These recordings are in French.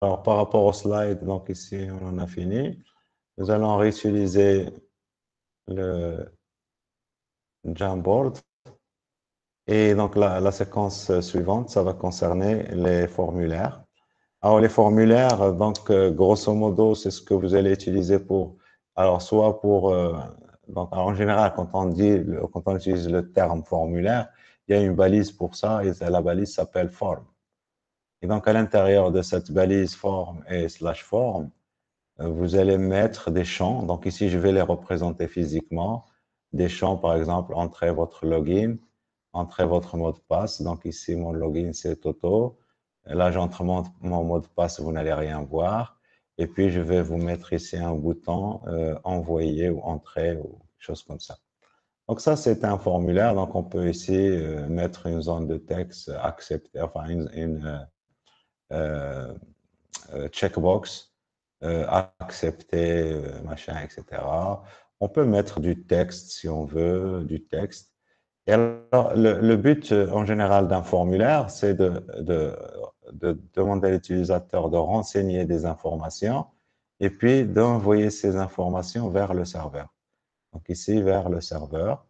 Alors, par rapport au slide, donc ici, on en a fini. Nous allons réutiliser le Jamboard. Et donc, la séquence suivante, ça va concerner les formulaires. Alors, les formulaires, donc, grosso modo, c'est ce que vous allez utiliser pour, alors, soit pour, donc, en général, quand on utilise le terme formulaire, il y a une balise pour ça, et la balise s'appelle form. Et donc, à l'intérieur de cette balise form et slash form, vous allez mettre des champs. Donc, ici, je vais les représenter physiquement. Des champs, par exemple, entrez votre login, entrez votre mot de passe. Donc, ici, mon login, c'est Toto. Là, j'entre mon mot de passe, vous n'allez rien voir. Et puis, je vais vous mettre ici un bouton envoyer ou entrer ou chose comme ça. Donc, ça, c'est un formulaire. Donc, on peut ici mettre une zone de texte accepter, enfin, euh, checkbox, accepter, machin, etc. On peut mettre du texte si on veut, du texte. Et alors, le but en général d'un formulaire, c'est de demander à l'utilisateur de renseigner des informations et puis d'envoyer ces informations vers le serveur. Donc ici, vers le serveur.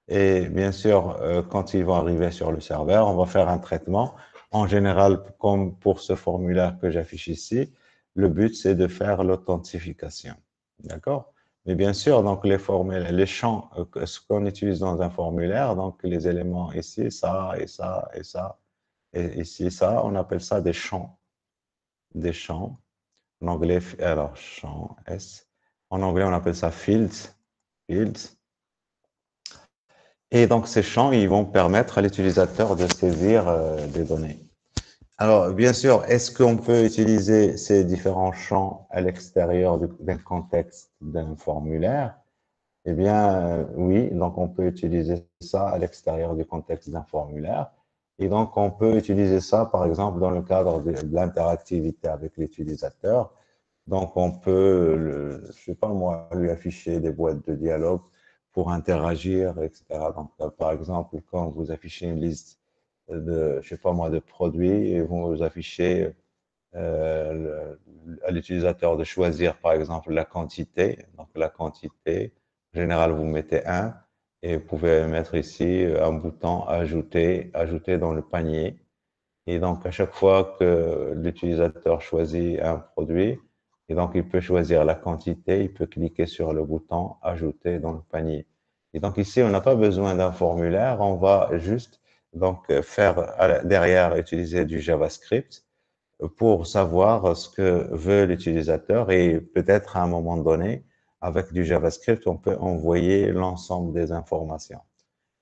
Et bien sûr, quand ils vont arriver sur le serveur, on va faire un traitement. En général, comme pour ce formulaire que j'affiche ici, le but, c'est de faire l'authentification. D'accord? Mais bien sûr, donc les champs, ce qu'on utilise dans un formulaire, donc les éléments ici, ça et ça et ça, et ici ça, on appelle ça des champs. Des champs. En anglais, alors champs, S. En anglais, on appelle ça fields. Fields. Et donc, ces champs, ils vont permettre à l'utilisateur de saisir des données. Alors, bien sûr, est-ce qu'on peut utiliser ces différents champs à l'extérieur d'un contexte d'un formulaire? Eh bien, oui, donc on peut utiliser ça à l'extérieur du contexte d'un formulaire. Et donc, on peut utiliser ça, par exemple, dans le cadre de l'interactivité avec l'utilisateur. Donc, on peut, je sais pas moi, lui afficher des boîtes de dialogue pour interagir, etc. Donc, par exemple, quand vous affichez une liste je sais pas moi, de produits et vous affichez à l'utilisateur de choisir, par exemple, la quantité. Donc, la quantité, en général, vous mettez un et vous pouvez mettre ici un bouton ajouter dans le panier. Et donc, à chaque fois que l'utilisateur choisit un produit, et donc il peut choisir la quantité, il peut cliquer sur le bouton Ajouter dans le panier. Et donc ici, on n'a pas besoin d'un formulaire, on va juste donc faire derrière utiliser du JavaScript pour savoir ce que veut l'utilisateur et peut-être à un moment donné, avec du JavaScript, on peut envoyer l'ensemble des informations.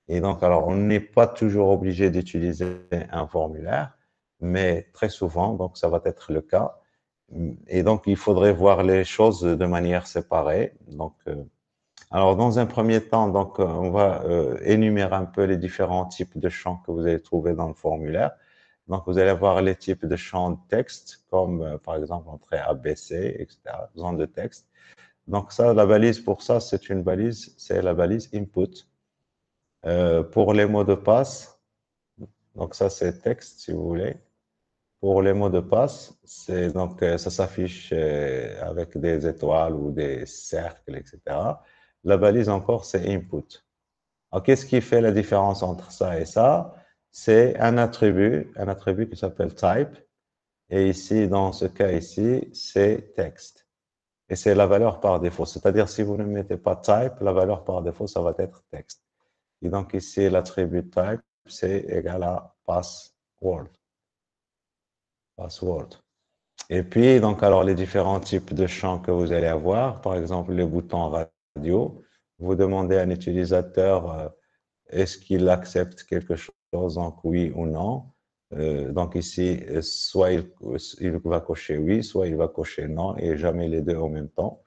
Et donc, alors, on n'est pas toujours obligé d'utiliser un formulaire, mais très souvent, donc, ça va être le cas. Et donc, il faudrait voir les choses de manière séparée. Donc, alors, dans un premier temps, donc, on va énumérer un peu les différents types de champs que vous allez trouver dans le formulaire. Donc, vous allez avoir les types de champs de texte, comme par exemple entrée ABC, etc., zone de texte. Donc, ça, la balise pour ça, c'est une balise, c'est la balise input. Pour les mots de passe, donc ça c'est texte si vous voulez. Pour les mots de passe, c'est donc ça s'affiche avec des étoiles ou des cercles, etc. La balise encore c'est input. Alors qu'est-ce qui fait la différence entre ça et ça? C'est un attribut qui s'appelle type. Et ici, dans ce cas ici, c'est texte. Et c'est la valeur par défaut. C'est-à-dire si vous ne mettez pas type, la valeur par défaut, ça va être texte. Et donc ici, l'attribut type, c'est égal à password. Password. Et puis, donc, alors, les différents types de champs que vous allez avoir, par exemple, les boutons radio, vous demandez à un utilisateur est-ce qu'il accepte quelque chose, donc oui ou non. Donc ici, soit il va cocher oui, soit il va cocher non, et jamais les deux en même temps.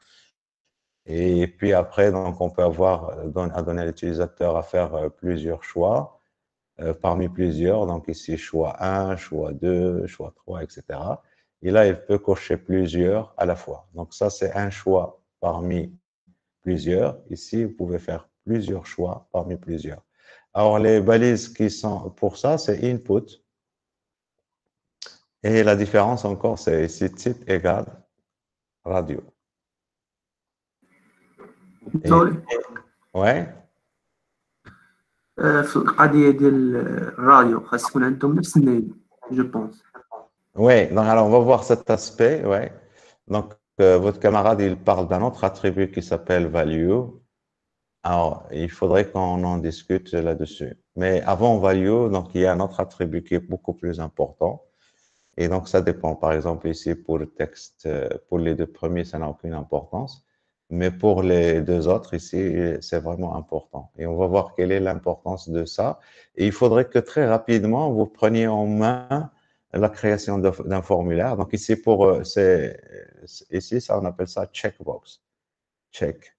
Et puis après, donc, on peut avoir à donner à l'utilisateur à faire plusieurs choix parmi plusieurs. Donc ici, choix 1, choix 2, choix 3, etc. Et là, il peut cocher plusieurs à la fois. Donc ça, c'est un choix parmi plusieurs. Ici, vous pouvez faire plusieurs choix parmi plusieurs. Alors, les balises qui sont pour ça, c'est input. Et la différence encore, c'est ici, titre égale radio. Et, دولي ouais, في القضية ديال الراديو خاص يكون عندهم نفس النيم جو بونس. ouais. Donc, alors, on va voir cet aspect, ouais. Donc, votre camarade, il parle d'un autre attribut qui s'appelle value. Alors, il faudrait qu'on en discute là-dessus. Mais avant value, donc, il y a un autre attribut qui est beaucoup plus important. Et donc, ça dépend. Par exemple, ici, pour le texte, pour les deux premiers, ça n'a aucune importance. Mais pour les deux autres, ici, c'est vraiment important. Et on va voir quelle est l'importance de ça. Et il faudrait que très rapidement, vous preniez en main la création d'un formulaire. Donc, ici, ici, ça, on appelle ça checkbox. Checkbox.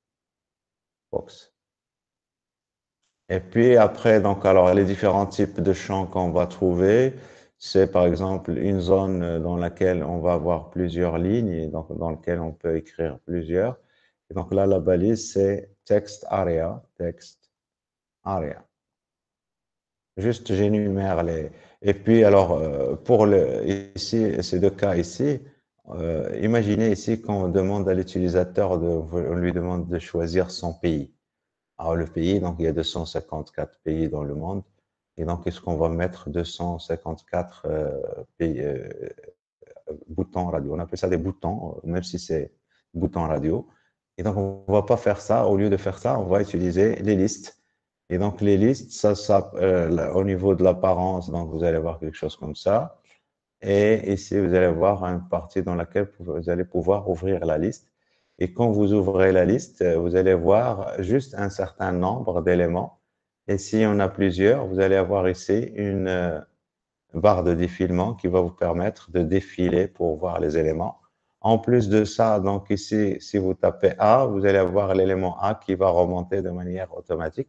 Et puis après, donc, alors, les différents types de champs qu'on va trouver, c'est par exemple une zone dans laquelle on va avoir plusieurs lignes, et donc dans laquelle on peut écrire plusieurs. Et donc là, la balise, c'est text area, text area. Juste, j'énumère les. Et puis, alors, pour ici, ces deux cas ici, imaginez ici qu'on demande à l'utilisateur, on lui demande de choisir son pays. Alors, le pays, donc il y a 254 pays dans le monde. Et donc, est-ce qu'on va mettre 254 pays, boutons radio? On appelle ça des boutons, même si c'est boutons radio. Et donc, on ne va pas faire ça. Au lieu de faire ça, on va utiliser les listes. Et donc, les listes, au niveau de l'apparence, donc vous allez voir quelque chose comme ça. Et ici, vous allez voir une partie dans laquelle vous allez pouvoir ouvrir la liste. Et quand vous ouvrez la liste, vous allez voir juste un certain nombre d'éléments. Et si on a plusieurs, vous allez avoir ici une barre de défilement qui va vous permettre de défiler pour voir les éléments. En plus de ça, donc ici, si vous tapez A, vous allez avoir l'élément A qui va remonter de manière automatique.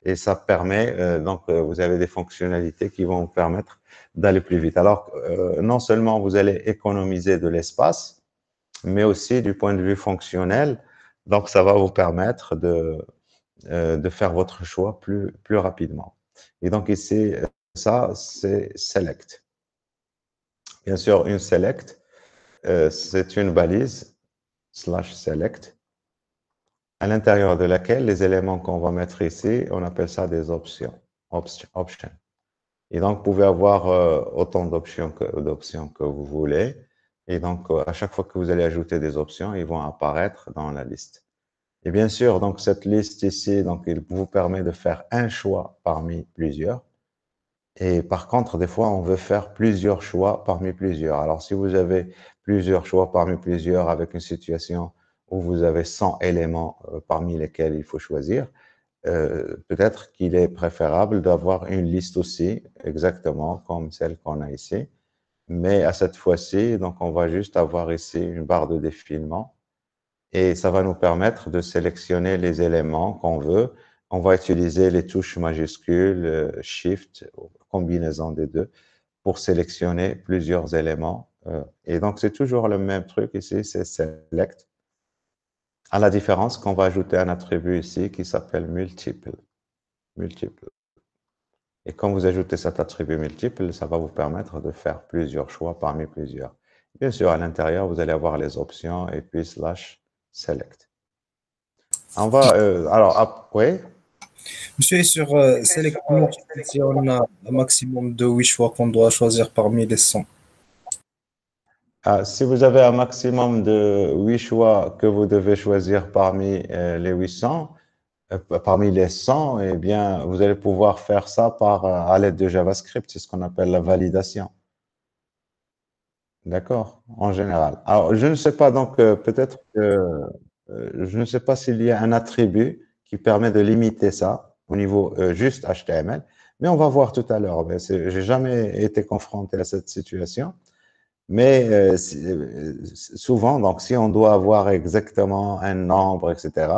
Et ça permet, vous avez des fonctionnalités qui vont vous permettre d'aller plus vite. Alors, non seulement vous allez économiser de l'espace, mais aussi du point de vue fonctionnel, donc ça va vous permettre de faire votre choix plus rapidement. Et donc ici, ça, c'est select. Bien sûr, une select, c'est une balise slash select à l'intérieur de laquelle les éléments qu'on va mettre ici, on appelle ça des options. Option. Et donc, vous pouvez avoir autant d'options que vous voulez. Et donc, à chaque fois que vous allez ajouter des options, ils vont apparaître dans la liste. Et bien sûr, donc cette liste ici, donc, il vous permet de faire un choix parmi plusieurs. Et par contre, des fois, on veut faire plusieurs choix parmi plusieurs. Alors, si vous avez plusieurs choix parmi plusieurs avec une situation où vous avez 100 éléments parmi lesquels il faut choisir, peut-être qu'il est préférable d'avoir une liste aussi, exactement comme celle qu'on a ici. Mais à cette fois-ci, donc on va juste avoir ici une barre de défilement et ça va nous permettre de sélectionner les éléments qu'on veut. On va utiliser les touches majuscules, Shift, combinaison des deux, pour sélectionner plusieurs éléments. Et donc, c'est toujours le même truc ici, c'est Select. À la différence qu'on va ajouter un attribut ici qui s'appelle Multiple. Multiple. Et quand vous ajoutez cet attribut multiple, ça va vous permettre de faire plusieurs choix parmi plusieurs. Bien sûr, à l'intérieur, vous allez avoir les options et puis slash select. On va, oui. Monsieur est sur Select Multiple si on a un maximum de 8 choix qu'on doit choisir parmi les 100. Si vous avez un maximum de 8 choix que vous devez choisir parmi les 800, parmi les 100, eh bien, vous allez pouvoir faire ça à l'aide de JavaScript. C'est ce qu'on appelle la validation. D'accord, en général. Alors, je ne sais pas, donc peut-être que je ne sais pas s'il y a un attribut qui permet de limiter ça au niveau juste HTML, mais on va voir tout à l'heure. J'ai jamais été confronté à cette situation, mais souvent, donc si on doit avoir exactement un nombre, etc.,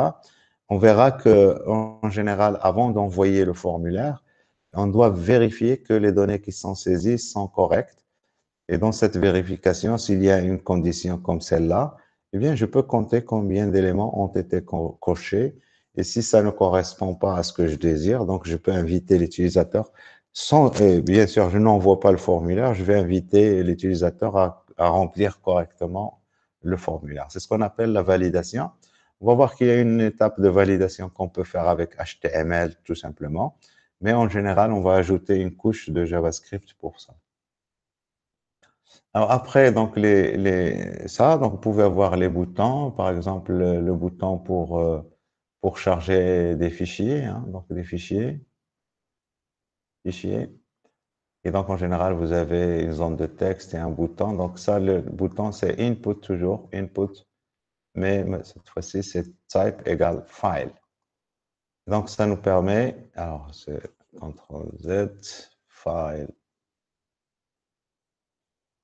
on verra que en général, avant d'envoyer le formulaire, on doit vérifier que les données qui sont saisies sont correctes. Et dans cette vérification, s'il y a une condition comme celle-là, eh bien, je peux compter combien d'éléments ont été cochés. Et si ça ne correspond pas à ce que je désire, donc je peux inviter l'utilisateur Et bien sûr, je n'envoie pas le formulaire, je vais inviter l'utilisateur à remplir correctement le formulaire. C'est ce qu'on appelle la validation. On va voir qu'il y a une étape de validation qu'on peut faire avec HTML tout simplement, mais en général, on va ajouter une couche de JavaScript pour ça. Alors après, donc ça, donc vous pouvez avoir les boutons, par exemple le bouton pour charger des fichiers, hein, donc des fichiers. Et donc, en général, vous avez une zone de texte et un bouton. Donc, ça, le bouton, c'est input toujours, input. Mais cette fois-ci, c'est type égale file. Donc, ça nous permet, alors, c'est CTRL-Z, file.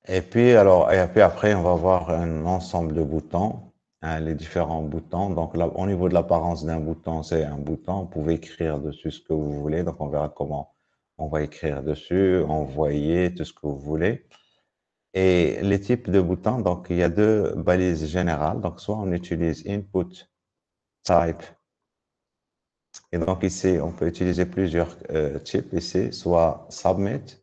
Et puis, après, on va avoir un ensemble de boutons, hein, les différents boutons. Donc, là, au niveau de l'apparence d'un bouton, c'est un bouton. Vous pouvez écrire dessus ce que vous voulez. Donc, on verra comment on va écrire dessus, envoyer, tout ce que vous voulez. Et les types de boutons, donc il y a deux balises générales. Donc, soit on utilise input type. Et donc, ici, on peut utiliser plusieurs types. Ici, soit submit.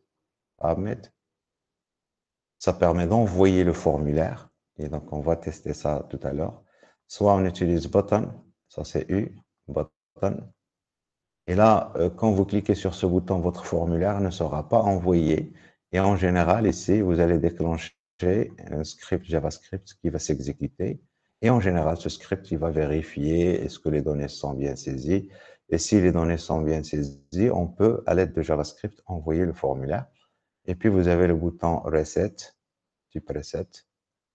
Ça permet d'envoyer le formulaire. Et donc, on va tester ça tout à l'heure. Soit on utilise button. Ça, c'est U, button. Et là, quand vous cliquez sur ce bouton, votre formulaire ne sera pas envoyé. Et en général, ici, vous allez déclencher un script JavaScript qui va s'exécuter. Et en général, ce script, il va vérifier est-ce que les données sont bien saisies. Et si les données sont bien saisies, on peut, à l'aide de JavaScript, envoyer le formulaire. Et puis, vous avez le bouton Reset, type Reset.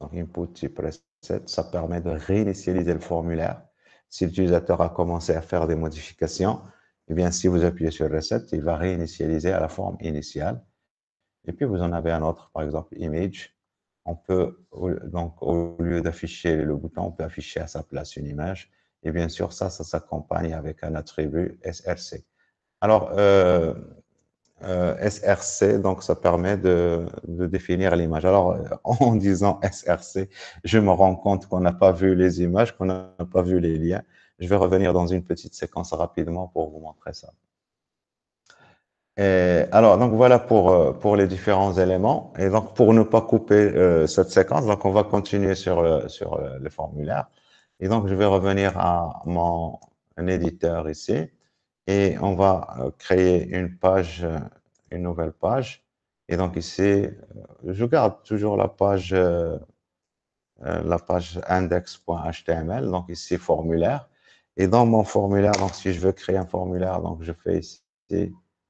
Donc, Input type Reset, ça permet de réinitialiser le formulaire. Si l'utilisateur a commencé à faire des modifications, eh bien, si vous appuyez sur Reset, il va réinitialiser à la forme initiale. Et puis, vous en avez un autre, par exemple, Image. On peut, donc, au lieu d'afficher le bouton, on peut afficher à sa place une image. Et bien sûr, ça s'accompagne avec un attribut SRC. Alors, SRC, donc ça permet de définir l'image. Alors, en disant SRC, je me rends compte qu'on n'a pas vu les images, qu'on n'a pas vu les liens. Je vais revenir dans une petite séquence rapidement pour vous montrer ça. Et alors, donc voilà pour les différents éléments. Et donc, pour ne pas couper cette séquence, donc on va continuer sur le formulaire. Et donc, je vais revenir à mon éditeur ici. Et on va créer une page, une nouvelle page. Et donc ici, je garde toujours la page index.html. Donc ici, formulaire. Et dans mon formulaire, donc si je veux créer un formulaire, donc je fais ici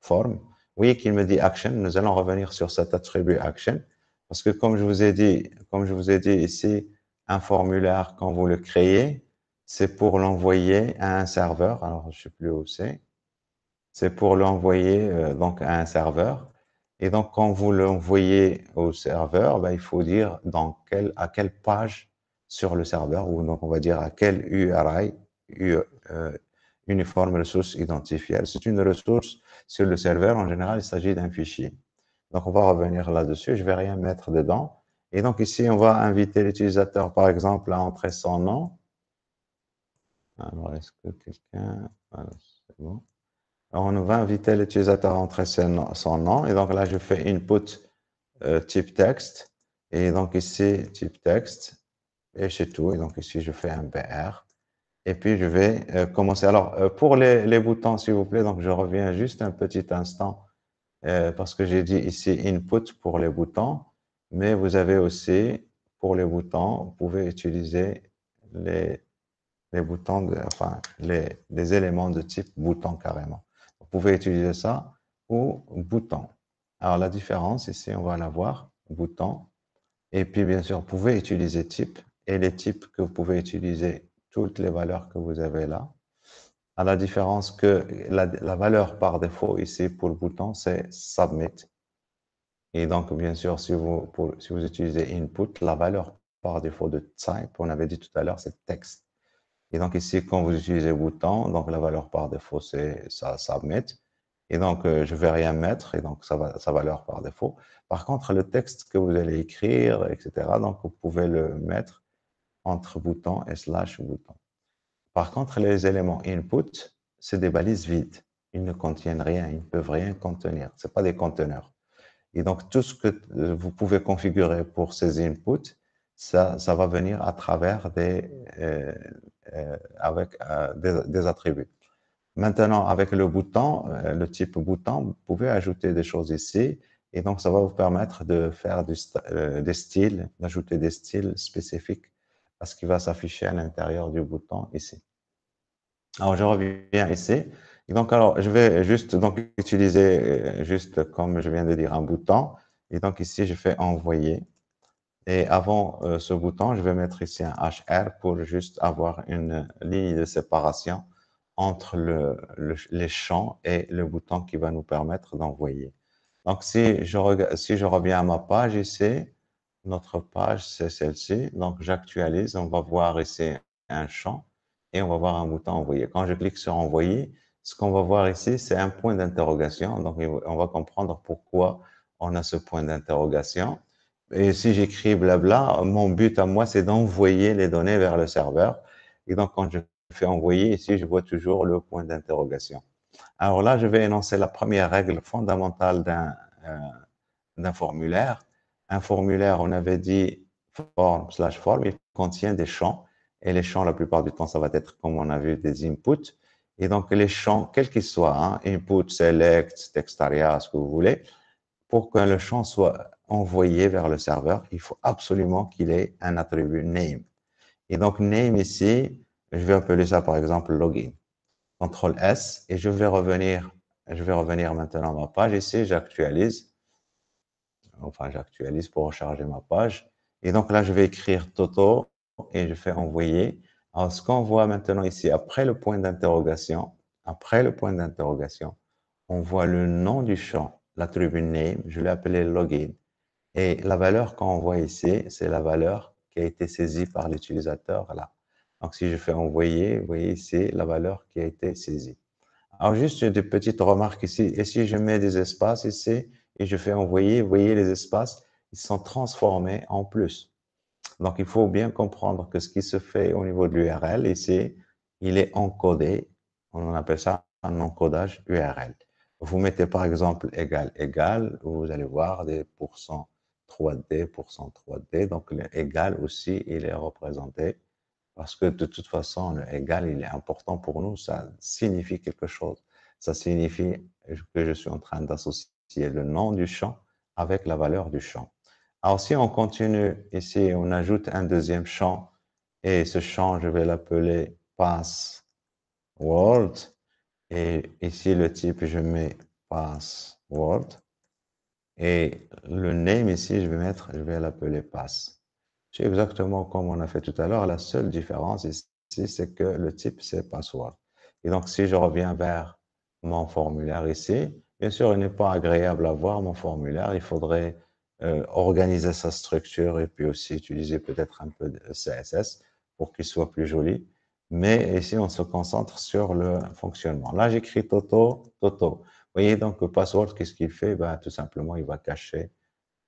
form. Vous voyez qu'il me dit action. Nous allons revenir sur cet attribut action. Parce que comme je vous ai dit ici, un formulaire, quand vous le créez, c'est pour l'envoyer à un serveur. Alors, je ne sais plus où c'est. C'est pour l'envoyer donc à un serveur. Et donc, quand vous l'envoyez au serveur, ben, il faut dire à quelle page sur le serveur, ou donc on va dire à quel URI, Uniform Resource Identifier. C'est une ressource sur le serveur. En général, il s'agit d'un fichier. Donc, on va revenir là-dessus. Je ne vais rien mettre dedans. Et donc, ici, on va inviter l'utilisateur, par exemple, à entrer son nom. Alors, est-ce que quelqu'un... Voilà, c'est bon. Alors, on va inviter l'utilisateur à entrer son nom. Et donc là, je fais input type texte. Et donc ici, type texte. Et c'est tout. Et donc ici, je fais un BR. Et puis, je vais commencer. Alors, pour les boutons, s'il vous plaît, donc je reviens juste un petit instant parce que j'ai dit ici input pour les boutons. Mais vous avez aussi, pour les boutons, vous pouvez utiliser les boutons, enfin, les éléments de type bouton carrément. Vous pouvez utiliser ça ou bouton. Alors, la différence ici, on va la voir, bouton. Et puis, bien sûr, vous pouvez utiliser type. Et les types que vous pouvez utiliser, toutes les valeurs que vous avez là. À la différence que la valeur par défaut ici pour le bouton, c'est submit. Et donc, bien sûr, si vous utilisez input, la valeur par défaut de type, on avait dit tout à l'heure, c'est texte. Et donc ici, quand vous utilisez bouton, donc la valeur par défaut, c'est ça submit. Et donc, je ne vais rien mettre, et donc sa valeur par défaut. Par contre, le texte que vous allez écrire, etc., donc vous pouvez le mettre entre bouton et slash bouton. Par contre, les éléments input, c'est des balises vides. ils ne contiennent rien, ils ne peuvent rien contenir. Ce pas des conteneurs. Et donc, tout ce que vous pouvez configurer pour ces inputs, ça va venir à travers des attributs. Maintenant, avec le bouton, le type bouton, vous pouvez ajouter des choses ici. Et donc, ça va vous permettre de faire des styles, d'ajouter des styles spécifiques à ce qui va s'afficher à l'intérieur du bouton ici. Alors, je reviens ici. Et donc, alors, je vais juste donc, utiliser, juste comme je viens de dire, un bouton. Et donc, ici, je fais envoyer. Et avant ce bouton, je vais mettre ici un HR pour juste avoir une ligne de séparation entre les champs et le bouton qui va nous permettre d'envoyer. Donc, si je reviens à ma page ici, notre page, c'est celle-ci. Donc, j'actualise. On va voir ici un champ et on va voir un bouton envoyer. Quand je clique sur envoyer, ce qu'on va voir ici, c'est un point d'interrogation. Donc, on va comprendre pourquoi on a ce point d'interrogation. Et si j'écris blabla, mon but à moi, c'est d'envoyer les données vers le serveur. Et donc, quand je fais envoyer, ici, je vois toujours le point d'interrogation. Alors là, je vais énoncer la première règle fondamentale d'un formulaire. Un formulaire, on avait dit form/form, il contient des champs. Et les champs, la plupart du temps, ça va être, comme on a vu, des inputs. Et donc, les champs, quels qu'ils soient, hein, input, select, textaria, ce que vous voulez, pour que le champ soit envoyé vers le serveur, il faut absolument qu'il ait un attribut name. Et donc, name ici, je vais appeler ça par exemple login. CTRL S, et je vais revenir maintenant à ma page. Ici, j'actualise. Enfin, j'actualise pour recharger ma page. Et donc là, je vais écrire Toto et je fais envoyer. Alors, ce qu'on voit maintenant ici, après le point d'interrogation, on voit le nom du champ, l'attribut name, je l'ai appelé login. Et la valeur qu'on voit ici, c'est la valeur qui a été saisie par l'utilisateur là. Donc, si je fais envoyer, vous voyez ici la valeur qui a été saisie. Alors, juste des petites remarques ici. Et si je mets des espaces ici et je fais envoyer, vous voyez les espaces, ils sont transformés en plus. Donc, il faut bien comprendre que ce qui se fait au niveau de l'URL ici, il est encodé. On appelle ça un encodage URL. Vous mettez par exemple égal, égal, vous allez voir des pourcents 3D, pourcent 3D. Donc, l'égal aussi, il est représenté parce que de toute façon, le égal, il est important pour nous. Ça signifie quelque chose. Ça signifie que je suis en train d'associer le nom du champ avec la valeur du champ. Alors, si on continue ici, on ajoute un deuxième champ et ce champ, je vais l'appeler password. Et ici, le type, je mets password. Et le name ici, je vais l'appeler pass. C'est exactement comme on a fait tout à l'heure. La seule différence ici, c'est que le type, c'est password. Et donc, si je reviens vers mon formulaire ici, bien sûr, il n'est pas agréable à voir mon formulaire. Il faudrait organiser sa structure et puis aussi utiliser peut-être un peu de CSS pour qu'il soit plus joli. Mais ici, on se concentre sur le fonctionnement. Là, j'écris Toto, Toto. Vous voyez, donc, le password, qu'est-ce qu'il fait? Ben, tout simplement, il va cacher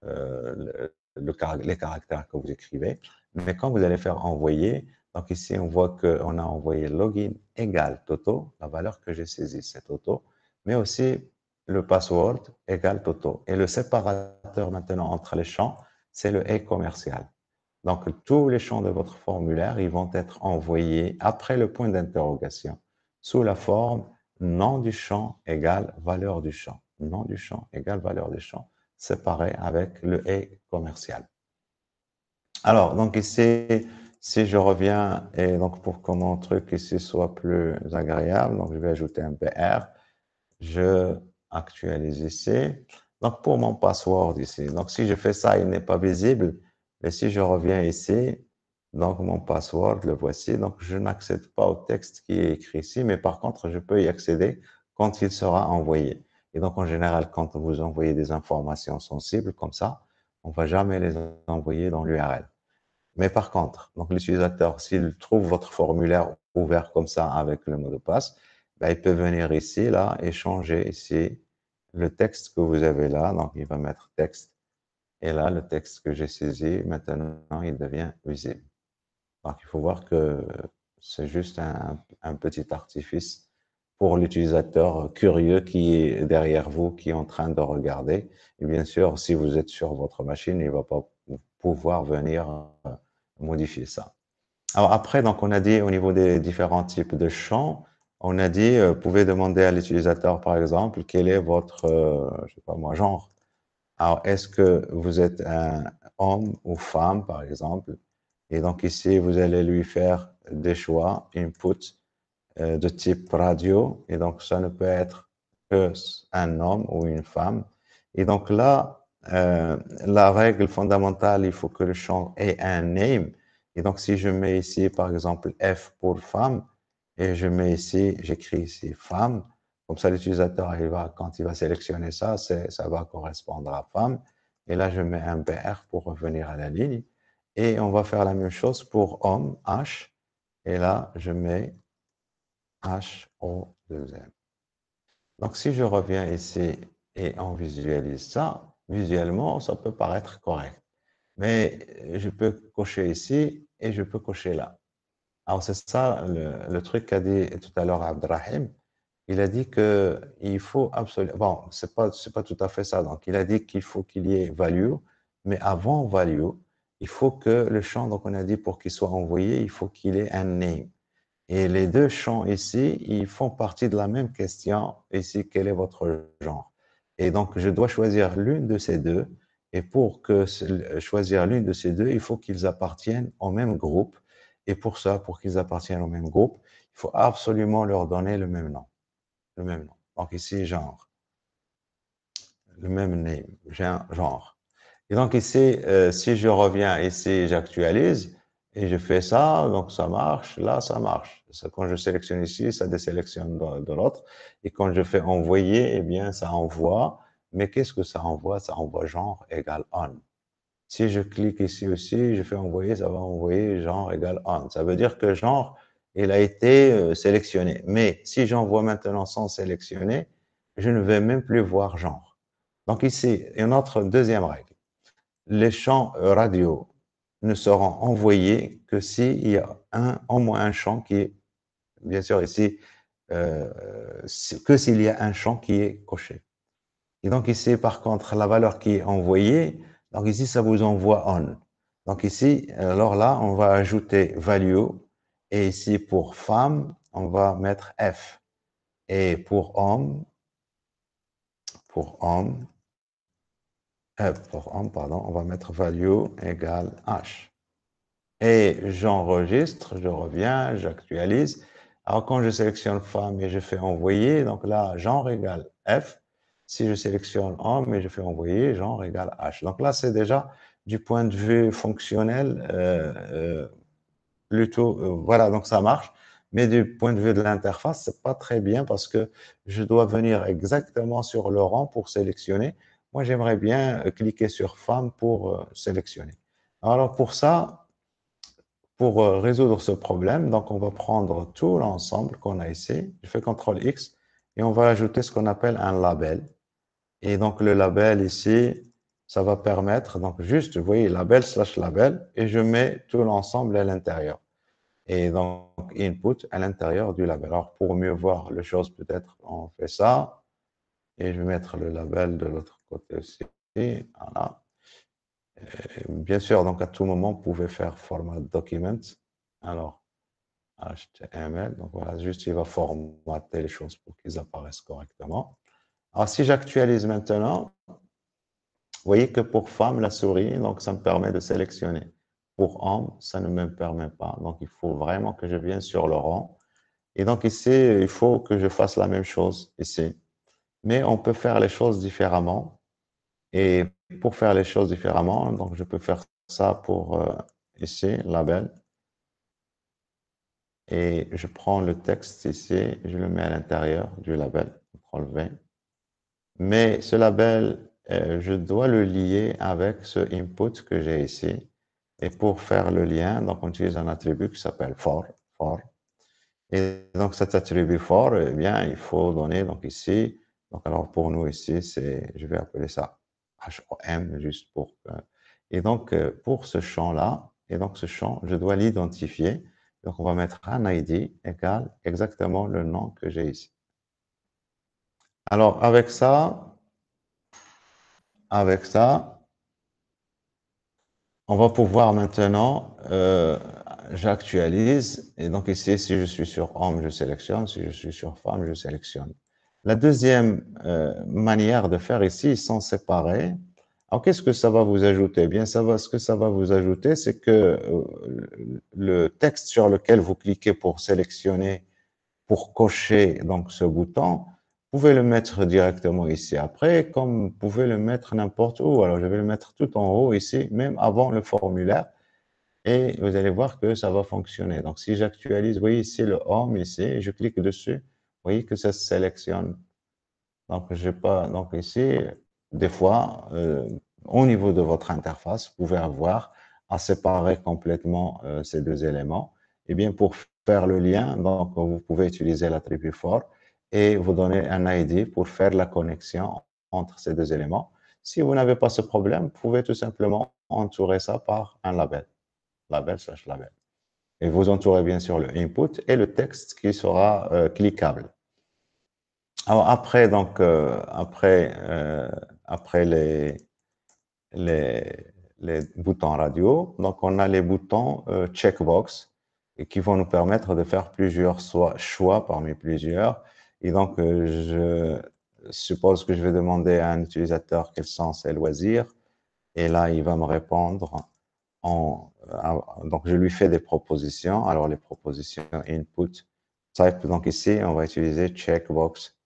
les caractères que vous écrivez. Mais quand vous allez faire envoyer, donc ici, on voit qu'on a envoyé login égale Toto, la valeur que j'ai saisie, c'est Toto, mais aussi le password égale Toto. Et le séparateur maintenant entre les champs, c'est le et commercial. Donc, tous les champs de votre formulaire, ils vont être envoyés après le point d'interrogation sous la forme nom du champ égale valeur du champ. Nom du champ égale valeur du champ, séparé avec le et commercial. Alors, donc ici, si je reviens, et donc pour que mon truc ici soit plus agréable, donc je vais ajouter un PR. Je actualise ici. Donc, pour mon password ici, donc si je fais ça, il n'est pas visible. Mais si je reviens ici, donc mon password, le voici. Donc, je n'accède pas au texte qui est écrit ici, mais par contre, je peux y accéder quand il sera envoyé. Et donc, en général, quand vous envoyez des informations sensibles comme ça, on ne va jamais les envoyer dans l'URL. Mais par contre, donc l'utilisateur, s'il trouve votre formulaire ouvert comme ça avec le mot de passe, ben, il peut venir ici, là, et changer ici le texte que vous avez là. Donc, il va mettre texte. Et là, le texte que j'ai saisi, maintenant, il devient visible. Donc, il faut voir que c'est juste un petit artifice pour l'utilisateur curieux qui est derrière vous, qui est en train de regarder. Et bien sûr, si vous êtes sur votre machine, il ne va pas pouvoir venir modifier ça. Alors après, donc on a dit au niveau des différents types de champs, on a dit, vous pouvez demander à l'utilisateur, par exemple, quel est votre, je sais pas moi, genre. Alors, est-ce que vous êtes un homme ou femme, par exemple? Et donc ici, vous allez lui faire des choix, input, de type radio. Et donc, ça ne peut être que un homme ou une femme. Et donc là, la règle fondamentale, il faut que le champ ait un name. Et donc, si je mets ici, par exemple, F pour femme, et je mets ici, j'écris ici femme, comme ça, l'utilisateur, quand il va sélectionner ça, ça va correspondre à femme. Et là, je mets un BR pour revenir à la ligne. Et on va faire la même chose pour homme, H. Et là, je mets H-O-2-M. Donc, si je reviens ici et on visualise ça, visuellement, ça peut paraître correct. Mais je peux cocher ici et je peux cocher là. Alors, c'est ça le truc qu'a dit tout à l'heure Abdrahim. Il a dit qu'il faut absolument. Bon, c'est pas tout à fait ça. Donc, il a dit qu'il faut qu'il y ait value, mais avant value, il faut que le champ, donc on a dit pour qu'il soit envoyé, il faut qu'il ait un name. Et les deux champs ici, ils font partie de la même question. Ici, quel est votre genre? Et donc, je dois choisir l'une de ces deux. Et pour choisir l'une de ces deux, il faut qu'ils appartiennent au même groupe. Et pour ça, pour qu'ils appartiennent au même groupe, il faut absolument leur donner le même nom. Le même nom. Donc ici, genre. Le même name, genre. Et donc ici, si je reviens ici, j'actualise et je fais ça, donc ça marche, là ça marche. Quand je sélectionne ici, ça désélectionne de l'autre. Et quand je fais envoyer, eh bien ça envoie. Mais qu'est-ce que ça envoie? Ça envoie genre égale on. Si je clique ici aussi, je fais envoyer, ça va envoyer genre égale on. Ça veut dire que genre, il a été sélectionné. Mais si j'envoie maintenant sans sélectionner, je ne vais même plus voir genre. Donc ici, une autre deuxième règle. Les champs radio ne seront envoyés que s'il y a au moins un champ qui est, bien sûr ici, que s'il y a un champ qui est coché. Et donc ici, par contre, la valeur qui est envoyée, donc ici, ça vous envoie on. Donc ici, alors là, on va ajouter value. Et ici, pour femme, on va mettre F. Et pour homme, pardon, on va mettre value égale H. Et j'enregistre, je reviens, j'actualise. Alors, quand je sélectionne femme et je fais envoyer, donc là, genre égale F. Si je sélectionne homme et je fais envoyer, genre égale H. Donc là, c'est déjà du point de vue fonctionnel, plutôt, voilà, donc ça marche. Mais du point de vue de l'interface, c'est pas très bien parce que je dois venir exactement sur le rang pour sélectionner. Moi, j'aimerais bien cliquer sur femme pour sélectionner. Alors, pour ça, pour résoudre ce problème, donc on va prendre tout l'ensemble qu'on a ici. Je fais CTRL X et on va ajouter ce qu'on appelle un label. Et donc le label ici, ça va permettre, donc juste, vous voyez, label slash label, et je mets tout l'ensemble à l'intérieur. Et donc input à l'intérieur du label. Alors pour mieux voir les choses, peut-être on fait ça. Et je vais mettre le label de l'autre côté aussi. Voilà. Bien sûr, donc à tout moment, vous pouvez faire format document. Alors, HTML, donc voilà, juste il va formater les choses pour qu'ils apparaissent correctement. Alors, si j'actualise maintenant, vous voyez que pour femme, la souris, donc ça me permet de sélectionner. Pour homme, ça ne me permet pas. Donc, il faut vraiment que je vienne sur le rang. Et donc ici, il faut que je fasse la même chose ici. Mais on peut faire les choses différemment. Et pour faire les choses différemment, donc je peux faire ça pour ici, label. Et je prends le texte ici, je le mets à l'intérieur du label, CTRL V. Mais ce label, je dois le lier avec ce input que j'ai ici. Et pour faire le lien, donc on utilise un attribut qui s'appelle for. Et donc cet attribut for, eh bien, il faut donner donc ici. Donc alors pour nous ici, je vais appeler ça HOM juste pour que. Et donc pour ce champ-là, et donc ce champ, je dois l'identifier. Donc on va mettre un ID égale exactement le nom que j'ai ici. Alors, avec ça, on va pouvoir maintenant, j'actualise. Et donc ici, si je suis sur homme, je sélectionne. Si je suis sur femme, je sélectionne. La deuxième manière de faire ici, ils sont séparés. Alors, qu'est-ce que ça va vous ajouter? Eh bien, ce que ça va vous ajouter, c'est que le texte sur lequel vous cliquez pour sélectionner, pour cocher donc ce bouton, vous pouvez le mettre directement ici après, comme vous pouvez le mettre n'importe où. Alors, je vais le mettre tout en haut ici, même avant le formulaire, et vous allez voir que ça va fonctionner. Donc, si j'actualise, vous voyez ici le Home, ici, je clique dessus, vous voyez que ça se sélectionne. Donc, j'ai pas, donc ici, des fois, au niveau de votre interface, vous pouvez avoir à séparer complètement ces deux éléments. Et bien, pour faire le lien, donc, vous pouvez utiliser l'attribut for et vous donner un ID pour faire la connexion entre ces deux éléments. Si vous n'avez pas ce problème, vous pouvez tout simplement entourer ça par un label, label/label. Et vous entourez bien sûr le input et le texte qui sera cliquable. Alors après, donc, après les, les boutons radio, donc on a les boutons checkbox et qui vont nous permettre de faire plusieurs choix parmi plusieurs. Et donc, je suppose que je vais demander à un utilisateur quels sont ses loisirs. Et là, il va me répondre donc, je lui fais des propositions. Alors, les propositions input type, donc ici, on va utiliser checkbox.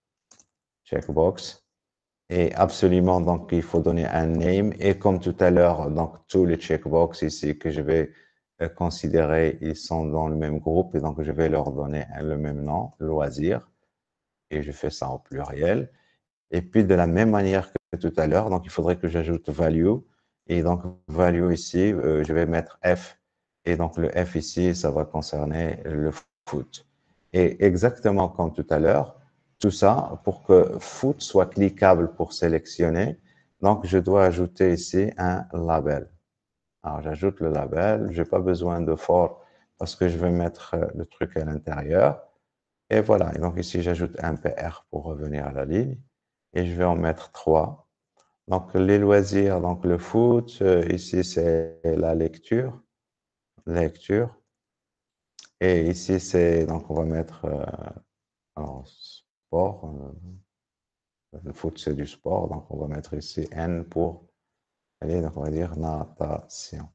Et absolument, donc, il faut donner un name. Et comme tout à l'heure, donc, tous les checkbox ici que je vais considérer, ils sont dans le même groupe. Et donc, je vais leur donner le même nom, loisir. Et je fais ça au pluriel. Et puis, de la même manière que tout à l'heure, donc, il faudrait que j'ajoute value. Et donc, value ici, je vais mettre F. Et donc, le F ici, ça va concerner le foot. Et exactement comme tout à l'heure, tout ça, pour que foot soit cliquable pour sélectionner, donc, je dois ajouter ici un label. Alors, j'ajoute le label. Je n'ai pas besoin de for parce que je vais mettre le truc à l'intérieur. Et voilà. Et donc, ici, j'ajoute un PR pour revenir à la ligne. Et je vais en mettre 3. Donc, les loisirs, donc le foot, ici, c'est la lecture. Lecture. Et ici, c'est, donc, on va mettre alors, sport. Le foot, c'est du sport. Donc, on va mettre ici N pour, allez, donc, on va dire natation.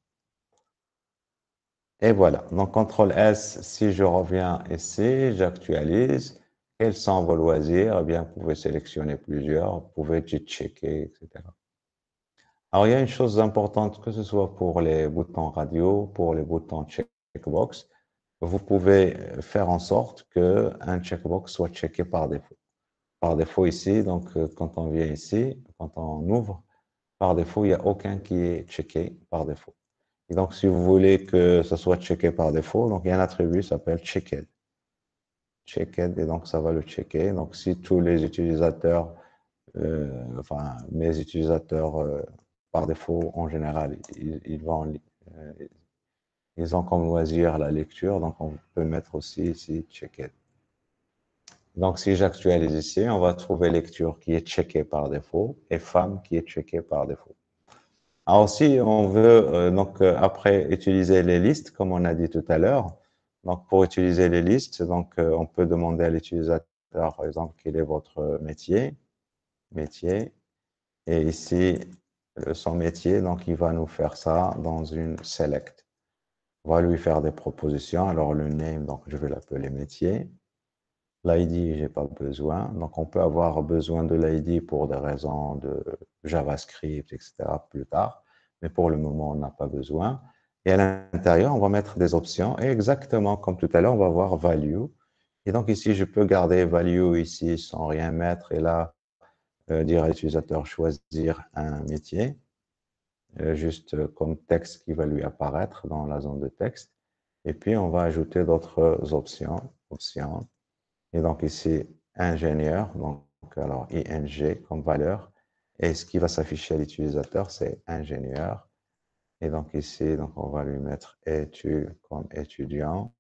Et voilà. Donc, CTRL S, si je reviens ici, j'actualise. Quels sont vos loisirs? Eh bien, vous pouvez sélectionner plusieurs. Vous pouvez checker, etc. Alors, il y a une chose importante, que ce soit pour les boutons radio, pour les boutons checkbox, vous pouvez faire en sorte qu'un checkbox soit checké par défaut. Par défaut ici, donc quand on vient ici, quand on ouvre, par défaut, il n'y a aucun qui est checké par défaut. Et donc, si vous voulez que ce soit checké par défaut, donc il y a un attribut qui s'appelle checked. Checked, et donc ça va le checker. Donc, si tous les utilisateurs, enfin, mes utilisateurs par défaut, en général, ils ont comme loisir la lecture, donc on peut mettre aussi ici checked. Donc, si j'actualise ici, on va trouver lecture qui est checkée par défaut et femme qui est checkée par défaut. Alors, si on veut, donc, après utiliser les listes, comme on a dit tout à l'heure, donc, pour utiliser les listes, donc, on peut demander à l'utilisateur, par exemple, quel est votre métier, et ici, son métier, donc, il va nous faire ça dans une select. On va lui faire des propositions. Alors, le name, donc, je vais l'appeler métier. L'ID, j'ai pas besoin. Donc, on peut avoir besoin de l'ID pour des raisons de JavaScript, etc. plus tard. Mais pour le moment, on n'a pas besoin. Et à l'intérieur, on va mettre des options. Et exactement comme tout à l'heure, on va voir value. Et donc ici, je peux garder value ici sans rien mettre. Et là, dire à l'utilisateur choisir un métier, juste comme texte qui va lui apparaître dans la zone de texte. Et puis, on va ajouter d'autres options. Et donc ici, ingénieur, donc alors ING comme valeur. Et ce qui va s'afficher à l'utilisateur, c'est ingénieur. Et donc ici, donc on va lui mettre études comme étudiant.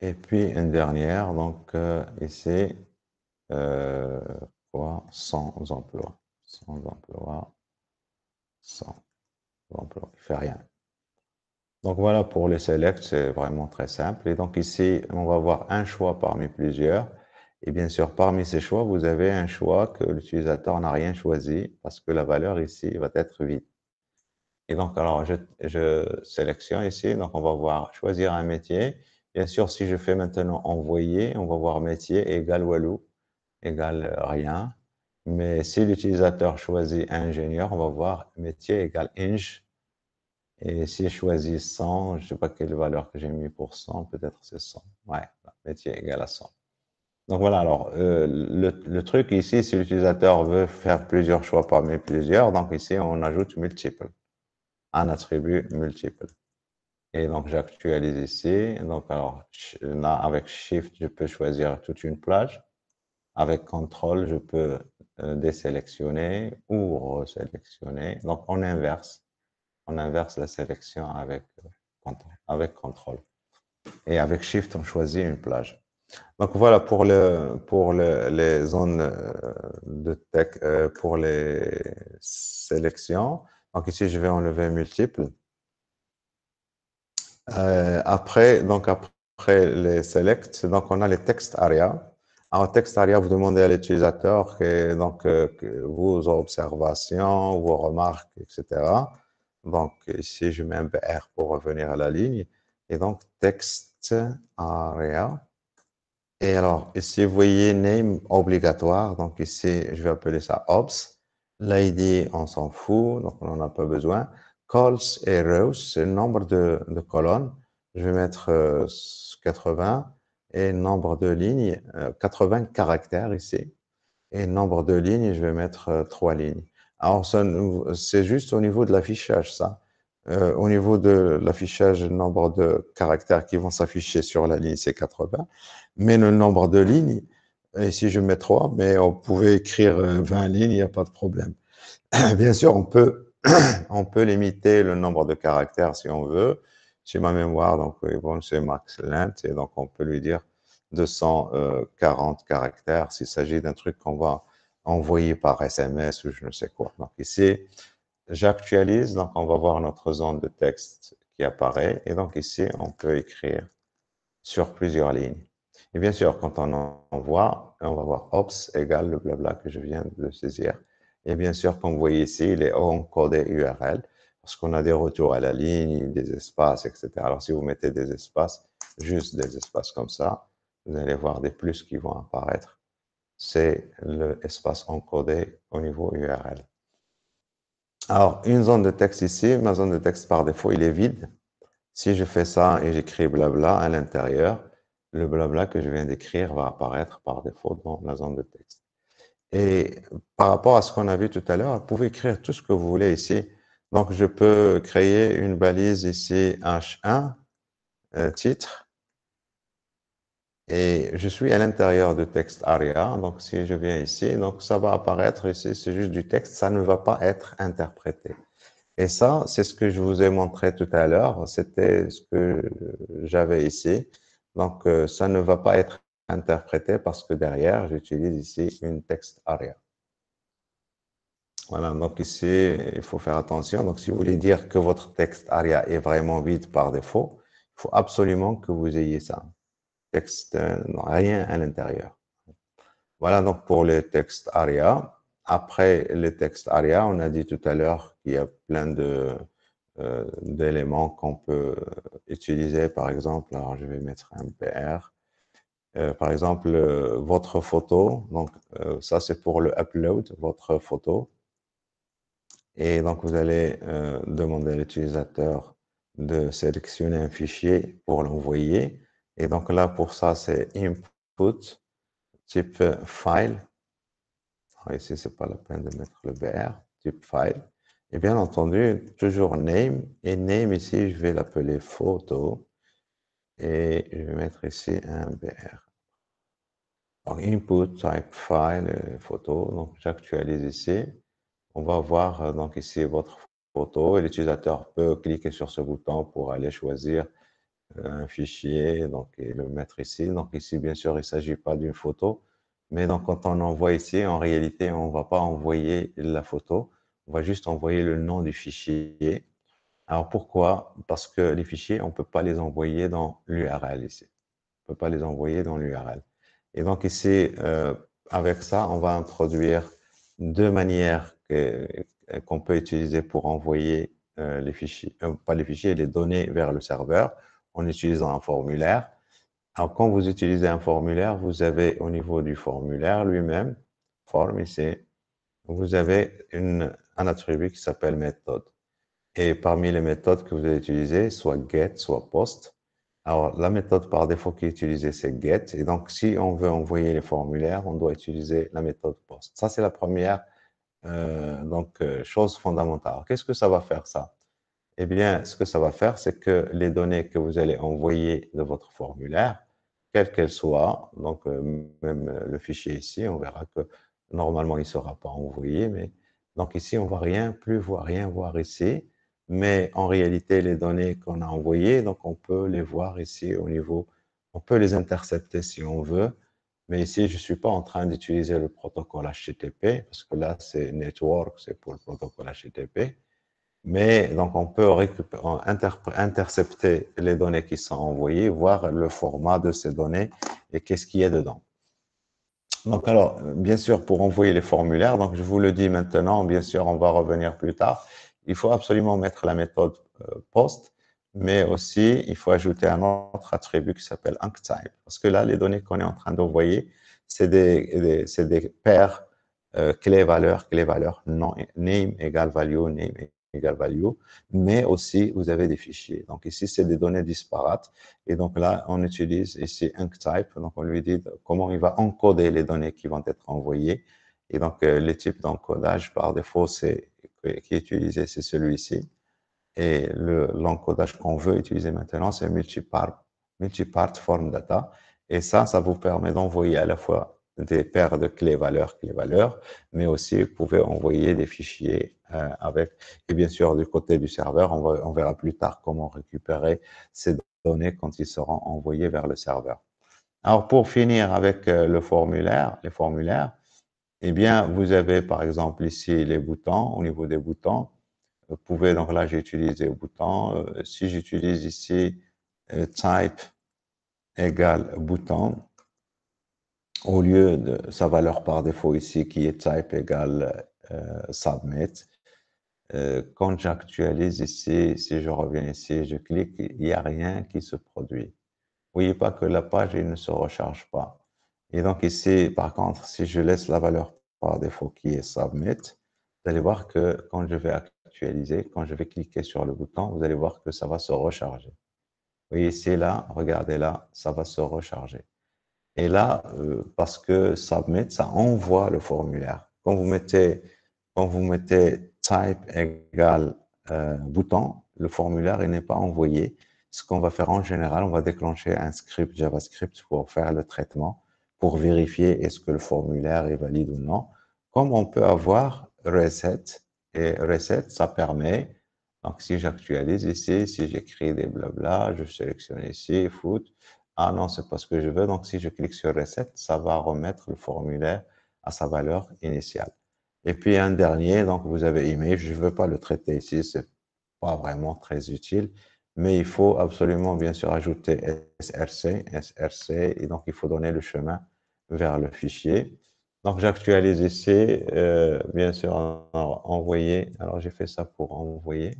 Et puis une dernière, donc ici, euh, quoi, sans emploi. Sans emploi, sans emploi. Il ne fait rien. Donc voilà pour les select, c'est vraiment très simple. Et donc ici, on va avoir un choix parmi plusieurs. Et bien sûr, parmi ces choix, vous avez un choix que l'utilisateur n'a rien choisi parce que la valeur ici va être vide. Et donc, alors, je sélectionne ici. Donc, on va voir choisir un métier. Bien sûr, si je fais maintenant envoyer, on va voir métier égale Walou égale rien. Mais si l'utilisateur choisit ingénieur, on va voir métier égale ing. Et si je choisis 100, je ne sais pas quelle valeur que j'ai mis pour 100, peut-être c'est 100. Ouais, métier égal à 100. Donc voilà, alors le truc ici, si l'utilisateur veut faire plusieurs choix parmi plusieurs, donc ici on ajoute multiple, un attribut multiple. Et donc j'actualise ici. Donc alors là, avec Shift, je peux choisir toute une plage. Avec Control, je peux désélectionner ou resélectionner. Donc on inverse la sélection avec contrôle. Et avec Shift, on choisit une plage. Donc voilà les zones de texte, pour les sélections. Donc ici, je vais enlever multiples. Après les selects, donc on a les text aria. En text aria, vous demandez à l'utilisateur que vos observations, vos remarques, etc. Donc ici, je mets un BR pour revenir à la ligne. Et donc text area. Et alors ici, vous voyez name obligatoire. Donc ici, je vais appeler ça obs. L'ID, on s'en fout, donc on n'en a pas besoin. Calls et rows, c'est le nombre de colonnes. Je vais mettre 80 et nombre de lignes, 80 caractères ici. Et nombre de lignes, je vais mettre 3 lignes. Alors, c'est juste au niveau de l'affichage, ça. Au niveau de l'affichage, le nombre de caractères qui vont s'afficher sur la ligne, c'est 80. Mais le nombre de lignes, ici je mets 3, mais on pouvait écrire 20 lignes, il n'y a pas de problème. Bien sûr, on peut limiter le nombre de caractères si on veut. J'ai ma mémoire, donc bon, c'est max length, et donc on peut lui dire 240 caractères s'il s'agit d'un truc qu'on va envoyer par SMS ou je ne sais quoi. Donc ici, j'actualise, donc on va voir notre zone de texte qui apparaît, et donc ici, on peut écrire sur plusieurs lignes. Et bien sûr, quand on envoie, on va voir ops égale le blabla que je viens de saisir. Et bien sûr, comme vous voyez ici, il est encodé URL parce qu'on a des retours à la ligne, des espaces, etc. Alors, si vous mettez des espaces, juste des espaces comme ça, vous allez voir des plus qui vont apparaître. C'est l'espace encodé au niveau URL. Alors, une zone de texte ici, ma zone de texte par défaut, il est vide. Si je fais ça et j'écris blabla à l'intérieur, le blabla que je viens d'écrire va apparaître par défaut dans la zone de texte. Et par rapport à ce qu'on a vu tout à l'heure, vous pouvez écrire tout ce que vous voulez ici. Donc, je peux créer une balise ici H1, titre, et je suis à l'intérieur de texte aria. Donc, si je viens ici, donc ça va apparaître ici, c'est juste du texte, ça ne va pas être interprété. Et ça, c'est ce que je vous ai montré tout à l'heure. C'était ce que j'avais ici. Donc, ça ne va pas être interprété parce que derrière, j'utilise ici une texte aria. Voilà, donc ici, il faut faire attention. Donc, si vous voulez dire que votre texte aria est vraiment vide par défaut, il faut absolument que vous ayez ça. Texte, rien à l'intérieur. Voilà donc pour les textes aria. Après les textes aria, on a dit tout à l'heure qu'il y a plein d'éléments qu'on peut utiliser. Par exemple, alors je vais mettre un PR. Par exemple, votre photo. Donc, ça, c'est pour le upload, votre photo. Et donc, vous allez demander à l'utilisateur de sélectionner un fichier pour l'envoyer. Et donc là, pour ça, c'est input, type file. Alors ici, ce n'est pas la peine de mettre le BR, type file. Et bien entendu, toujours name. Et name ici, je vais l'appeler photo. Et je vais mettre ici un BR. Donc, input, type file, photo. Donc, j'actualise ici. On va voir donc ici votre photo et l'utilisateur peut cliquer sur ce bouton pour aller choisir un fichier donc, et le mettre ici. Donc ici, bien sûr, il ne s'agit pas d'une photo, mais donc quand on envoie ici, en réalité, on ne va pas envoyer la photo, on va juste envoyer le nom du fichier. Alors pourquoi? Parce que les fichiers, on ne peut pas les envoyer dans l'URL ici. On ne peut pas les envoyer dans l'URL. Et donc ici, avec ça, on va introduire deux manières qu'on peut utiliser pour envoyer les fichiers, pas les fichiers, les données vers le serveur en utilisant un formulaire. Alors, quand vous utilisez un formulaire, vous avez au niveau du formulaire lui-même, form ici, vous avez un attribut qui s'appelle méthode. Et parmi les méthodes que vous allez utiliser, soit get, soit post. Alors, la méthode par défaut qui est utilisée, c'est get. Et donc, si on veut envoyer les formulaires, on doit utiliser la méthode post. Ça, c'est la première chose fondamentale. Qu'est-ce que ça va faire, ça? Eh bien, ce que ça va faire, c'est que les données que vous allez envoyer de votre formulaire, quelles qu'elles soient, donc même le fichier ici, on verra que normalement, il ne sera pas envoyé, mais donc ici, on ne va rien voir ici, mais en réalité, les données qu'on a envoyées, donc on peut les voir ici au niveau, on peut les intercepter si on veut, mais ici, je ne suis pas en train d'utiliser le protocole HTTP, parce que là, c'est network, c'est pour le protocole HTTP. Mais donc, on peut intercepter les données qui sont envoyées, voir le format de ces données et qu'est-ce qu'il y a dedans. Donc, alors, bien sûr, pour envoyer les formulaires, donc je vous le dis maintenant, bien sûr, on va revenir plus tard, il faut absolument mettre la méthode post, mais aussi, il faut ajouter un autre attribut qui s'appelle enctype. Parce que là, les données qu'on est en train d'envoyer, c'est des paires clé-valeur, name égale value, name égale value, mais aussi, vous avez des fichiers. Donc ici, c'est des données disparates. Et donc là, on utilise ici enctype. Donc on lui dit comment il va encoder les données qui vont être envoyées. Et donc le type d'encodage par défaut qui est utilisé, c'est celui-ci. Et l'encodage qu'on veut utiliser maintenant, c'est multipart form data. Et ça vous permet d'envoyer à la fois des paires de clés-valeurs, mais aussi vous pouvez envoyer des fichiers avec. Et bien sûr, du côté du serveur, on verra plus tard comment récupérer ces données quand ils seront envoyés vers le serveur. Alors, pour finir avec les formulaires, eh bien, vous avez par exemple ici les boutons, au niveau des boutons. Vous pouvez, donc là, j'ai utilisé le bouton. Si j'utilise ici type égale bouton, au lieu de sa valeur par défaut ici qui est type égale submit, quand j'actualise ici, si je reviens ici, je clique, il n'y a rien qui se produit. Vous voyez pas que la page ne se recharge pas. Et donc ici, par contre, si je laisse la valeur par défaut qui est submit, vous allez voir que quand je vais actualiser, quand je vais cliquer sur le bouton, vous allez voir que ça va se recharger. Vous voyez ici, là, regardez là, ça va se recharger. Et là, parce que submit, ça envoie le formulaire. Quand vous mettez type égale bouton, le formulaire n'est pas envoyé. Ce qu'on va faire en général, on va déclencher un script JavaScript pour faire le traitement, pour vérifier est-ce que le formulaire est valide ou non. Comme on peut avoir reset, et reset, ça permet, donc si j'actualise ici, si j'écris des blabla, je sélectionne ici, foot, ah non, c'est pas ce que je veux. Donc, si je clique sur Reset, ça va remettre le formulaire à sa valeur initiale. Et puis, un dernier, donc vous avez Image. Je ne veux pas le traiter ici, c'est pas vraiment très utile. Mais il faut absolument, bien sûr, ajouter SRC, et donc il faut donner le chemin vers le fichier. Donc, j'actualise ici, bien sûr, envoyer. Alors, j'ai fait ça pour envoyer.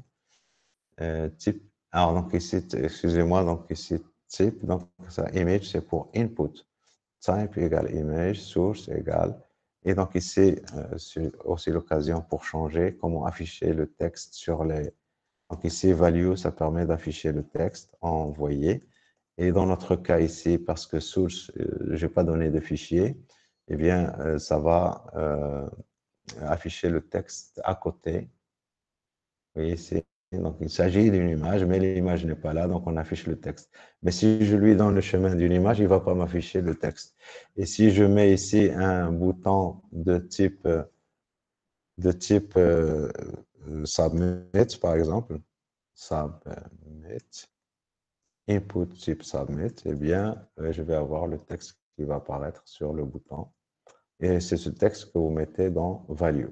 Type. Alors, donc ici, excusez-moi, donc ici, type, donc ça, image, c'est pour input. Type égale image, source égale. Et donc ici, c'est aussi l'occasion pour changer comment afficher le texte sur les. Donc ici, value, ça permet d'afficher le texte envoyé. Et dans notre cas ici, parce que source, je n'ai pas donné de fichier, eh bien, ça va afficher le texte à côté. Vous voyez, donc il s'agit d'une image, mais l'image n'est pas là, donc on affiche le texte. Mais si je lui donne le chemin d'une image, il ne va pas m'afficher le texte. Et si je mets ici un bouton de type submit, par exemple, submit, input type submit, eh bien, je vais avoir le texte qui va apparaître sur le bouton. Et c'est ce texte que vous mettez dans value.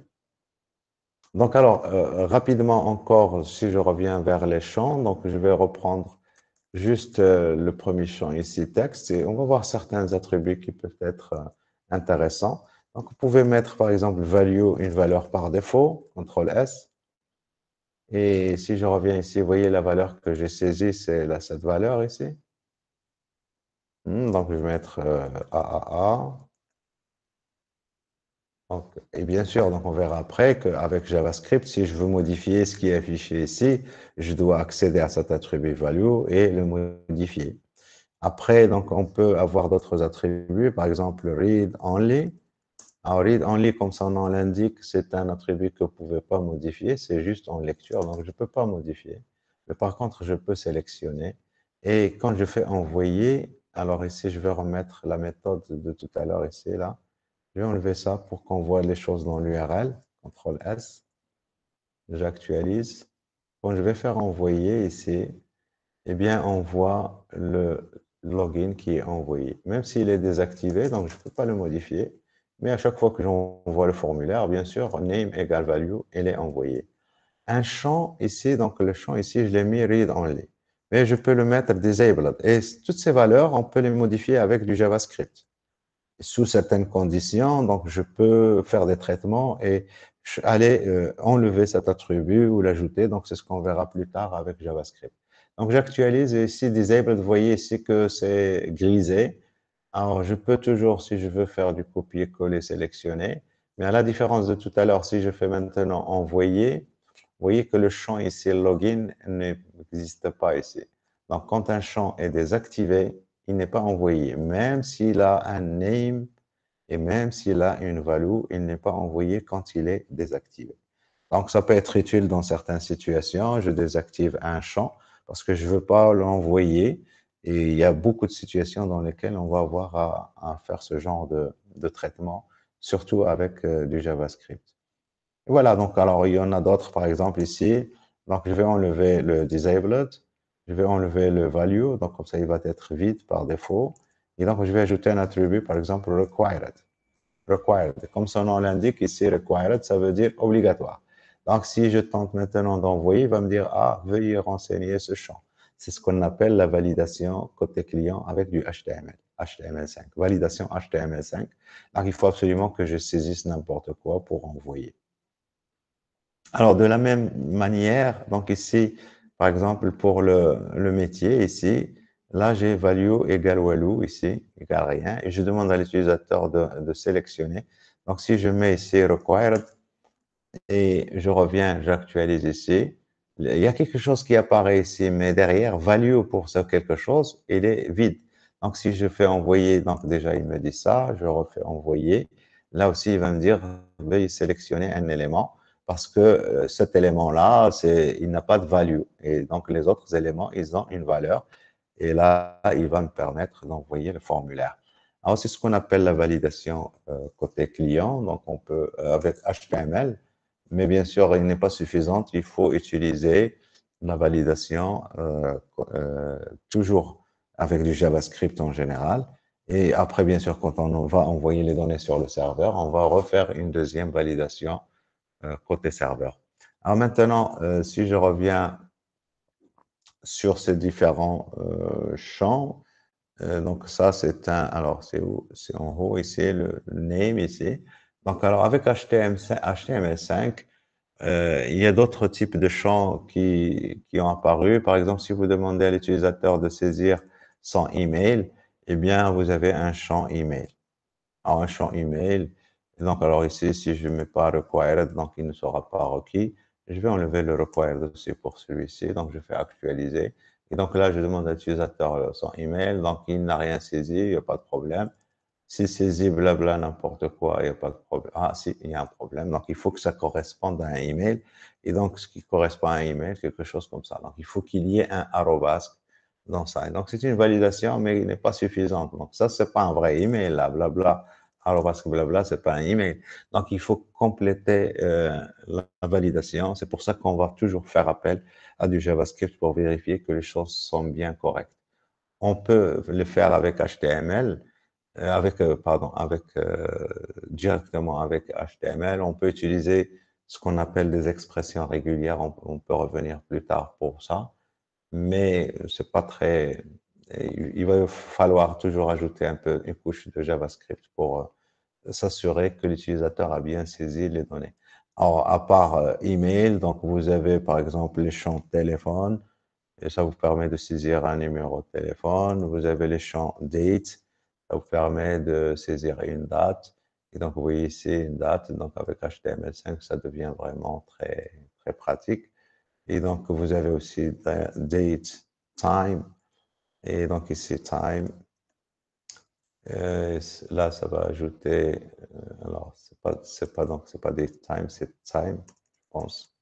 Donc, alors, rapidement encore, si je reviens vers les champs, donc je vais reprendre juste le premier champ ici, texte, et on va voir certains attributs qui peuvent être intéressants. Donc, vous pouvez mettre, par exemple, value, une valeur par défaut, CTRL S. Et si je reviens ici, vous voyez la valeur que j'ai saisie, c'est cette valeur ici. Donc, je vais mettre AAA. Donc, et bien sûr, donc on verra après qu'avec JavaScript, si je veux modifier ce qui est affiché ici, je dois accéder à cet attribut value et le modifier. Après, donc, on peut avoir d'autres attributs, par exemple read only. Alors, read only, comme son nom l'indique, c'est un attribut que vous ne pouvez pas modifier, c'est juste en lecture, donc je ne peux pas modifier. Mais par contre, je peux sélectionner. Et quand je fais envoyer, alors ici, je vais remettre la méthode de tout à l'heure ici, là. Je vais enlever ça pour qu'on voit les choses dans l'URL. CTRL S. J'actualise. Quand je vais faire envoyer ici, eh bien, on voit le login qui est envoyé. Même s'il est désactivé, donc je ne peux pas le modifier. Mais à chaque fois que j'envoie le formulaire, bien sûr, name égale value, il est envoyé. Un champ ici, donc le champ ici, je l'ai mis read only. Mais je peux le mettre disabled. Et toutes ces valeurs, on peut les modifier avec du JavaScript sous certaines conditions. Donc, je peux faire des traitements et aller enlever cet attribut ou l'ajouter. Donc, c'est ce qu'on verra plus tard avec JavaScript. Donc, j'actualise et ici, Disabled, vous voyez ici que c'est grisé. Alors, je peux toujours, si je veux faire du copier-coller, sélectionner. Mais à la différence de tout à l'heure, si je fais maintenant envoyer, vous voyez que le champ ici, login, n'existe pas ici. Donc, quand un champ est désactivé, il n'est pas envoyé. Même s'il a un name et même s'il a une value, il n'est pas envoyé quand il est désactivé. Donc, ça peut être utile dans certaines situations. Je désactive un champ parce que je ne veux pas l'envoyer. Et il y a beaucoup de situations dans lesquelles on va avoir à faire ce genre de traitement, surtout avec du JavaScript. Et voilà, donc alors il y en a d'autres, par exemple ici. Donc, je vais enlever le disabled, je vais enlever le value, donc comme ça, il va être vide par défaut. Et donc, je vais ajouter un attribut, par exemple, required. Required. Comme son nom l'indique, ici, required, ça veut dire obligatoire. Donc, si je tente maintenant d'envoyer, il va me dire, ah, veuillez renseigner ce champ. C'est ce qu'on appelle la validation côté client avec du HTML, HTML5, validation HTML5. Donc, il faut absolument que je saisisse n'importe quoi pour envoyer. Alors, de la même manière, donc ici, par exemple, pour le métier, ici, là, j'ai value égale value, ici, égale rien, et je demande à l'utilisateur de sélectionner. Donc, si je mets ici required, et je reviens, j'actualise ici, il y a quelque chose qui apparaît ici, mais derrière, value pour ce quelque chose, il est vide. Donc, si je fais envoyer, donc déjà, il me dit ça, je refais envoyer. Là aussi, il va me dire, veuillez sélectionner un élément parce que cet élément-là, il n'a pas de value. Et donc, les autres éléments, ils ont une valeur. Et là, il va me permettre d'envoyer le formulaire. Alors, c'est ce qu'on appelle la validation côté client. Donc, on peut, avec HTML, mais bien sûr, il n'est pas suffisante. Il faut utiliser la validation toujours avec du JavaScript en général. Et après, bien sûr, quand on va envoyer les données sur le serveur, on va refaire une deuxième validation côté serveur. Alors maintenant, si je reviens sur ces différents champs, donc ça, c'est un, alors c'est où? C'est en haut ici, le name ici. Donc alors avec HTML5, il y a d'autres types de champs qui ont apparu. Par exemple, si vous demandez à l'utilisateur de saisir son email, eh bien, vous avez un champ email. Alors, un champ email. Donc, alors ici, si je ne mets pas required, donc il ne sera pas requis. Je vais enlever le required aussi pour celui-ci. Donc, je fais actualiser. Et donc là, je demande à l'utilisateur son email. Donc, il n'a rien saisi, il n'y a pas de problème. Si saisit blabla n'importe quoi, il n'y a pas de problème. Ah, si, il y a un problème. Donc, il faut que ça corresponde à un email. Et donc, ce qui correspond à un email, quelque chose comme ça. Donc, il faut qu'il y ait un arrobas dans ça. Donc, c'est une validation, mais il n'est pas suffisante. Donc, ça, c'est pas un vrai email, là, blabla. Arrobas, blabla, c'est pas un email. Donc, il faut compléter la validation. C'est pour ça qu'on va toujours faire appel à du JavaScript pour vérifier que les choses sont bien correctes. on peut le faire avec HTML, directement avec HTML. On peut utiliser ce qu'on appelle des expressions régulières. On peut revenir plus tard pour ça, mais c'est pas très. Il va falloir toujours ajouter un peu une couche de JavaScript pour s'assurer que l'utilisateur a bien saisi les données. Alors, à part email, donc vous avez par exemple les champs téléphone, et ça vous permet de saisir un numéro de téléphone. Vous avez les champs date, ça vous permet de saisir une date. Et donc, vous voyez ici une date, donc avec HTML5, ça devient vraiment très, très pratique. Et donc, vous avez aussi date, time, et donc ici time. Là, ça va ajouter, alors, c'est pas date time, c'est time, je pense.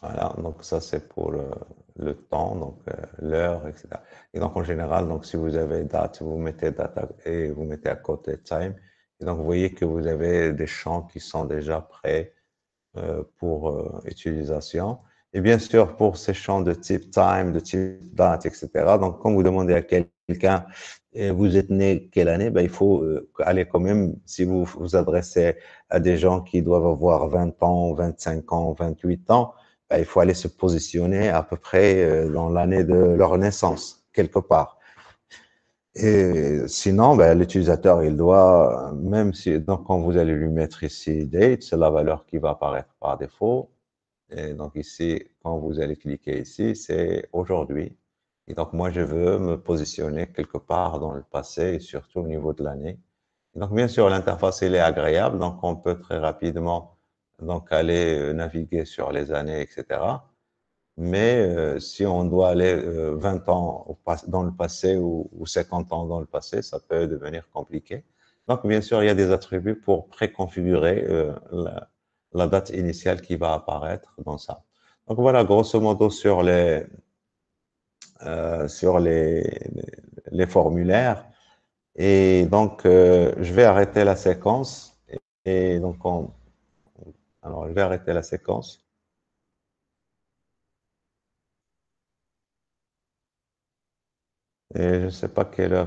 Voilà, donc ça c'est pour le temps, donc l'heure, etc. Et donc en général, donc si vous avez date, vous mettez date et vous mettez à côté time. Et donc vous voyez que vous avez des champs qui sont déjà prêts pour utilisation. Et bien sûr, pour ces champs de type time, de type date, etc. Donc quand vous demandez à quelqu'un, vous êtes né quelle année, ben, il faut aller quand même, si vous vous adressez à des gens qui doivent avoir 20 ans, 25 ans, 28 ans, ben, il faut aller se positionner à peu près dans l'année de leur naissance, quelque part. Et sinon, ben, l'utilisateur, il doit, même si, donc quand vous allez lui mettre ici date, c'est la valeur qui va apparaître par défaut. Et donc ici, quand vous allez cliquer ici, c'est aujourd'hui. Et donc moi, je veux me positionner quelque part dans le passé et surtout au niveau de l'année. Donc bien sûr, l'interface, elle est agréable, donc on peut très rapidement donc aller naviguer sur les années, etc. Mais si on doit aller 20 ans dans le passé ou 50 ans dans le passé, ça peut devenir compliqué. Donc, bien sûr, il y a des attributs pour préconfigurer la date initiale qui va apparaître dans ça. Donc, voilà, grosso modo, sur les formulaires. Et donc, je vais arrêter la séquence. Et donc, alors, je vais arrêter la séquence. Et je ne sais pas quelle heure